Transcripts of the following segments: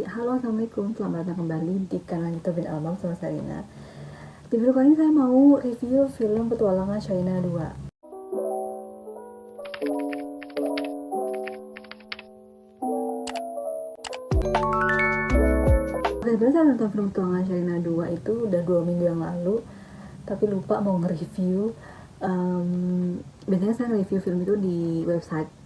Halo, assalamualaikum, selamat datang kembali di kanal YouTube bin Album sama Sarina. Di video kali ini saya mau review film Petualangan Sherina 2. Sebenarnya saya nonton film Petualangan Sherina 2 itu udah 2 minggu yang lalu, tapi lupa mau nge-review. Biasanya saya nge-review film itu di website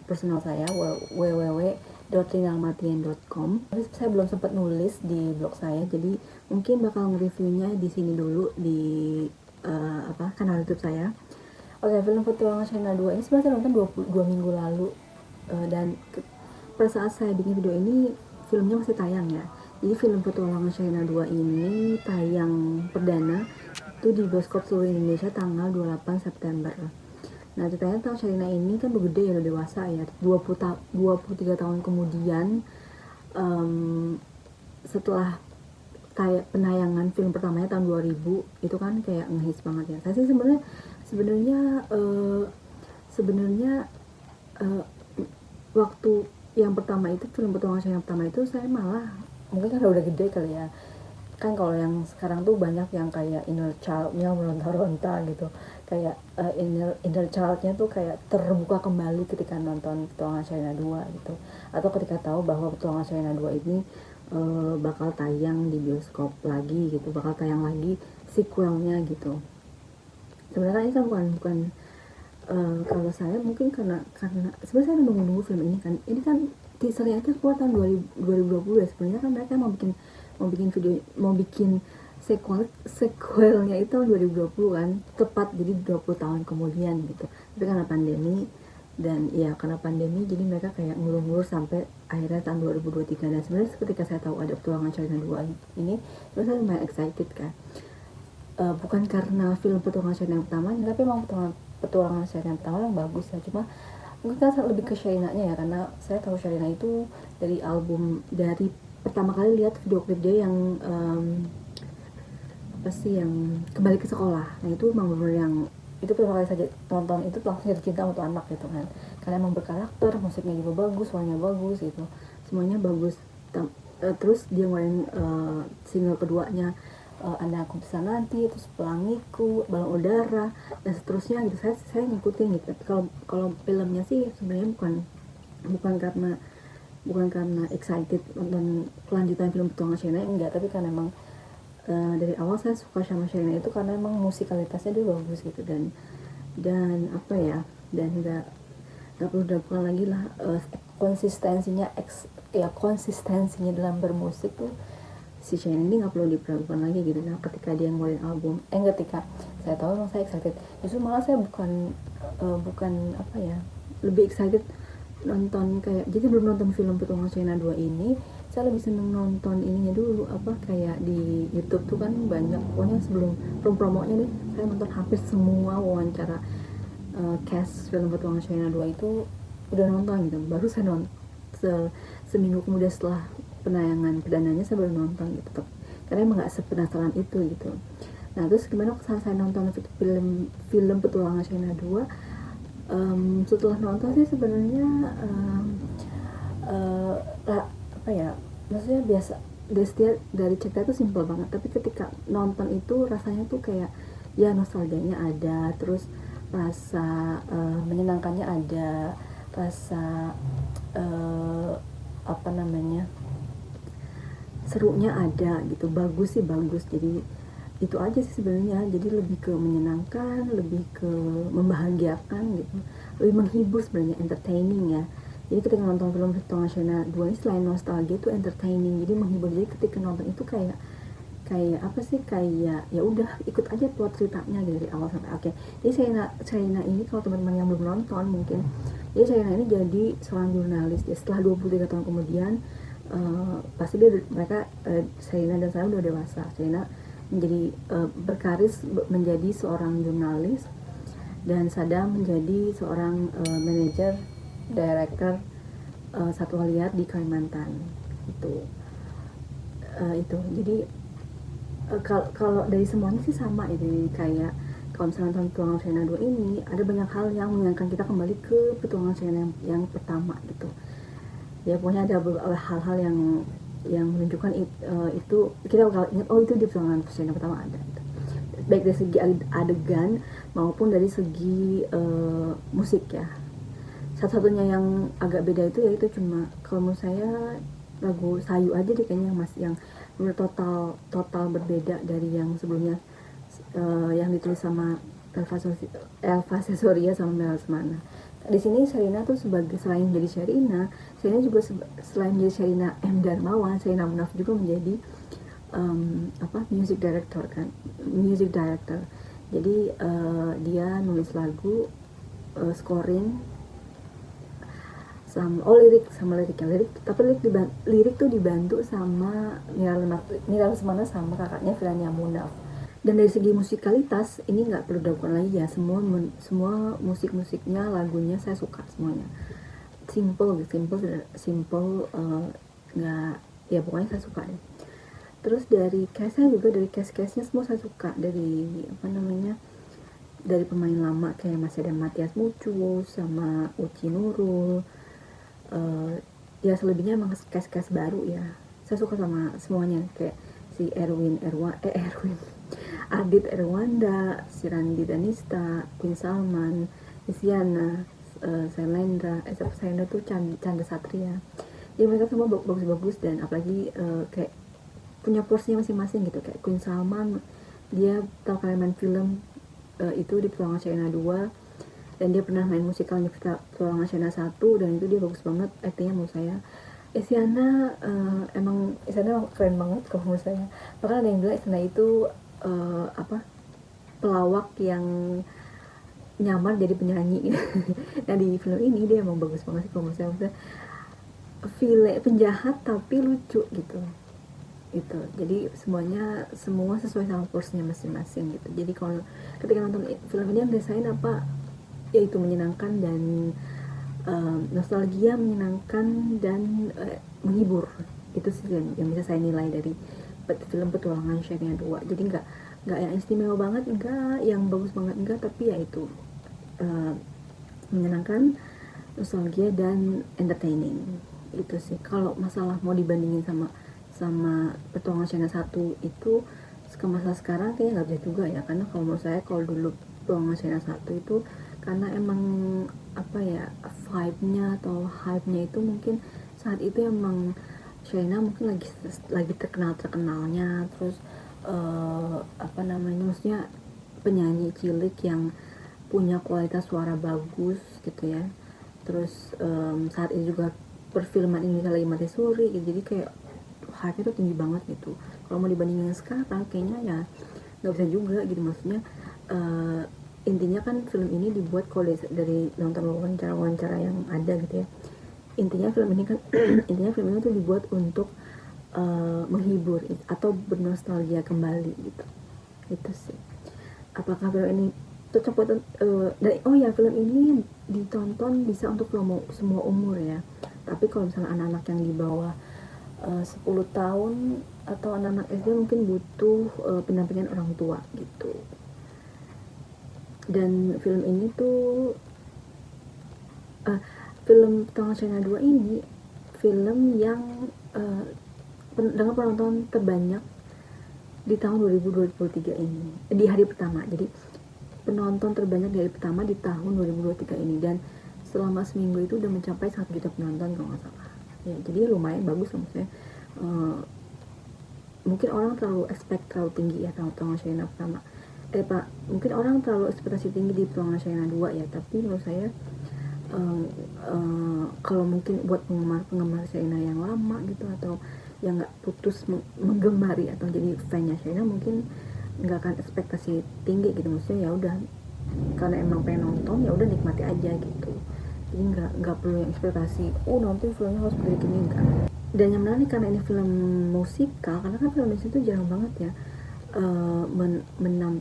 personal saya, www.rinalmatien.com. Tapi saya belum sempat nulis di blog saya, jadi mungkin bakal nge-reviewnya di sini dulu di kanal YouTube saya. Oke, film Petualangan Sherina 2 ini sebenarnya saya nonton 2 minggu lalu, dan pada saat saya bikin video ini filmnya masih tayang ya. Jadi film Petualangan Sherina 2 ini tayang perdana itu di bioskop seluruh Indonesia tanggal 28 September. Nah, ceritanya tentang Sherina ini kan udah gede ya, udah dewasa ya. 23 tahun kemudian, setelah kayak penayangan film pertamanya tahun 2000 itu kan kayak ngehits banget ya. Saya sih sebenarnya waktu yang pertama itu, film Petualangan Sherina yang pertama itu, saya malah mungkin karena udah gede kali ya. Kan kalau yang sekarang tuh banyak yang kayak inner child-nya meronta-ronta gitu, kayak inner child-nya tuh kayak terbuka kembali ketika nonton Petualangan Sherina 2 gitu, atau ketika tahu bahwa Petualangan Sherina 2 ini bakal tayang di bioskop lagi gitu, bakal tayang lagi sequelnya gitu. Sebenarnya ini kan bukan kalau saya mungkin karena sebenarnya saya udah nunggu film ini kan teasernya itu keluar tahun 2020 ya. Sebenarnya kan mereka mau bikin sequelnya itu tahun 2020 kan, tepat, jadi 20 tahun kemudian gitu. Tapi karena pandemi, jadi mereka kayak ngulur-ngulur sampai akhirnya tahun 2023. Dan sebenarnya ketika saya tahu ada Petualangan Sherina 2 ini, terus saya lumayan excited kan. Bukan karena film Petualangan Sherina yang pertamanya, tapi emang Petualangan Sherina yang pertama yang bagus ya. Cuma mungkin kan lebih ke Sherinanya ya, karena saya tahu Sherina itu dari pertama kali lihat video klip dia yang yang kembali ke sekolah. Nah, itu emang bener yang itu pertama kali saja tonton itu langsung jatuh cinta untuk anak gitu kan, karena emang berkarakter, musiknya juga bagus, suaranya bagus gitu, semuanya bagus. Terus dia ngeluarin single keduanya, Anda Aku Bisa Nanti, terus Pelangiku, Balon Udara, dan seterusnya gitu. Saya ngikutin gitu. Tapi kalau filmnya sih sebenarnya bukan karena excited nonton kelanjutan film Petualangan Sherina, enggak, tapi karena emang dari awal saya suka sama Sherina itu karena emang musikalitasnya dia bagus gitu, dan apa ya, dan nggak perlu diragukan lagi lah, konsistensinya dalam bermusik tuh si Sherina ini nggak perlu diperagukan lagi gitu. Nah, ketika dia ngeluarin album, ketika saya tahu, emang saya excited. Justru malah saya bukan apa ya, lebih excited nonton kayak, jadi belum nonton film Petualangan Sherina 2 ini, saya lebih seneng nonton ininya dulu, kayak di YouTube tuh kan banyak, pokoknya sebelum promonya deh, saya nonton hampir semua wawancara cast film Petualangan Sherina 2 itu, udah nonton gitu. Baru saya nonton seminggu kemudian setelah penayangan perdananya, saya baru nonton gitu, karena emang nggak sepenasaran itu gitu. Nah, terus gimana saat saya nonton film Petualangan Sherina 2, setelah nonton sih sebenarnya maksudnya biasa, dari cerita itu simple banget, tapi ketika nonton itu rasanya tuh kayak ya nostalgianya ada, terus rasa menyenangkannya ada, rasa serunya ada gitu, bagus sih bagus. Jadi itu aja sih sebenarnya, jadi lebih ke menyenangkan, lebih ke membahagiakan gitu, lebih menghibur sebenarnya, entertaining ya. Jadi ketika nonton film Petualangan Sherina 2 ini, selain nostalgia, itu entertaining, jadi menghibur. Jadi ketika nonton itu kayak ya udah ikut aja plot ceritanya gitu dari awal sampai akhir. Jadi Sherina ini, kalau teman-teman yang belum nonton mungkin, jadi Sherina ini jadi seorang jurnalis ya, setelah 23 tahun kemudian. Pasti mereka, Sherina dan saya udah dewasa. Sherina menjadi berkaris menjadi seorang jurnalis, dan Sadam menjadi seorang manajer, director satwa liar di Kalimantan itu. Jadi kalau dari semuanya sih sama ya. Jadi kayak kalau misalnya nonton Petualangan Sherina 2 ini, ada banyak hal yang mengingatkan kita kembali ke Petualangan Sherina yang pertama gitu. ya pokoknya ada beberapa hal-hal yang menunjukkan itu kita bakal ingat oh itu di pertolongan Sherina pertama ada gitu. Baik dari segi adegan maupun dari segi musik ya. Satu-satunya yang agak beda itu yaitu cuma kalau menurut saya lagu Sayu aja deh kayaknya mas yang benar total berbeda dari yang sebelumnya, yang ditulis sama Elva Sesoria sama Mel Semana. Di sini Sherina tuh sebagai selain jadi Sherina juga selain jadi Sherina M Darmawan, Sherina Munaf juga menjadi music director kan, music director. Jadi dia nulis lagu, scoring, sama lirik tapi lirik tuh dibantu sama Nira Lesmana sama kakaknya Filania Munaf. Dan dari segi musikalitas ini nggak perlu diragukan lagi ya, semua musiknya lagunya saya suka semuanya, simple nggak ya pokoknya saya suka deh. Terus dari cast-nya semua saya suka, dari dari pemain lama kayak masih ada Matias Mucu sama Uci Nurul. Ya selebihnya emang cast baru ya, saya suka sama semuanya, kayak si Erwin Adit Erwanda, si Randi Danista, Queen Salman, Isyana, Sailendra tuh Chandra Satria. Jadi mereka semua bagus-bagus, dan apalagi kayak punya porsinya masing-masing gitu. Kayak Queen Salman, dia tahu kalian main film itu di Petualangan Sherina 2, dan dia pernah main musikalnya Petualangan Sherina 1, dan itu dia bagus banget aktingnya menurut saya. Isyana emang keren banget kalau menurut saya. Bahkan ada yang bilang Isyana itu pelawak yang nyamar jadi penyanyi. Nah di film ini dia emang bagus banget sih kalau menurut saya. Penjahat tapi lucu gitu. Itu jadi semua sesuai sama porsinya masing-masing gitu. Jadi kalau ketika nonton film ini yang desain apa, yaitu menyenangkan dan nostalgia, menyenangkan dan menghibur. Itu sih yang bisa saya nilai dari film Petualangan Sherina 2. Jadi nggak yang istimewa banget, nggak yang bagus banget, nggak, tapi ya itu menyenangkan, nostalgia dan entertaining. Itu sih kalau masalah mau dibandingin sama Petualangan Sherina 1 itu ke masa sekarang kayaknya nggak bisa juga ya, karena kalau menurut saya kalau dulu Petualangan Sherina 1 itu karena emang vibe-nya atau hype-nya itu mungkin saat itu emang Sherina mungkin lagi terkenalnya, terus maksudnya penyanyi cilik yang punya kualitas suara bagus gitu ya. Terus saat itu juga perfilman Indonesia lagi mati suri gitu, jadi kayak hype-nya tuh tinggi banget gitu. Kalau mau dibandingin sekarang kayaknya ya nggak bisa juga gitu, maksudnya intinya kan film ini dibuat kalau dari nonton wawancara yang ada gitu ya, intinya film ini tuh dibuat untuk menghibur atau bernostalgia kembali gitu. Itu sih. Apakah film ini cocok buat film ini ditonton bisa untuk semua umur ya, tapi kalau misalnya anak-anak yang di bawah 10 tahun atau anak-anak SD mungkin butuh pendampingan orang tua gitu. Dan film ini tuh film Petualangan Sherina 2 ini film yang dengan penonton terbanyak di tahun 2023 ini, di hari pertama. Jadi penonton terbanyak di hari pertama di tahun 2023 ini, dan selama seminggu itu udah mencapai 1 juta penonton kalau nggak salah ya. Jadi lumayan bagus lah maksudnya. Mungkin orang terlalu tinggi ya Petualangan Sherina pertama, mungkin orang terlalu ekspektasi tinggi di Petualangan Sherina 2 ya, tapi menurut saya kalau mungkin buat penggemar Sherina yang lama gitu, atau yang nggak putus menggemari atau jadi fan-nya Sherina, mungkin nggak akan ekspektasi tinggi gitu. Maksudnya ya udah, karena emang pengen nonton ya udah nikmati aja gitu. Jadi nggak perlu yang ekspektasi nonton filmnya harus begini gini, enggak. Dan yang menarik karena ini film musikal, karena kan film Indonesia itu jarang banget ya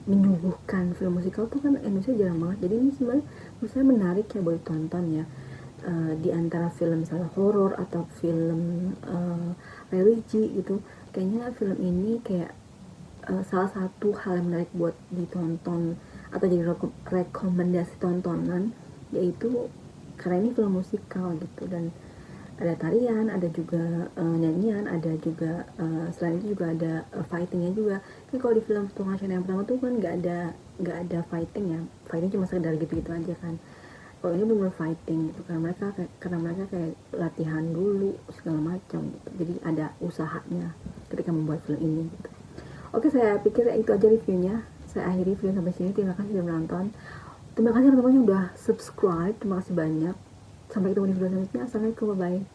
menyuguhkan film musikal tuh kan Indonesia jarang banget. Jadi ini sebenarnya menurut saya menarik ya buat tonton ya. Di antara film misalnya horor atau film religi gitu, kayaknya film ini kayak salah satu hal yang menarik buat ditonton atau jadi rekomendasi tontonan, yaitu karena ini film musikal gitu. Dan ada tarian, ada juga nyanyian, ada juga selain itu juga ada fightingnya juga. Kan kalau di film Petualangan China yang pertama tuh kan nggak ada fighting ya, fighting cuma sekedar gitu-gitu aja kan. Kalau ini benar fighting gitu, karena mereka kayak latihan dulu segala macam gitu. Jadi ada usahanya ketika membuat film ini gitu. Oke, saya pikir itu aja reviewnya. Saya akhiri video sampai sini. Terima kasih sudah menonton. Terima kasih teman-teman yang udah subscribe. Terima kasih banyak. Sampai ketemu di video selanjutnya. Assalamualaikum, bye-bye.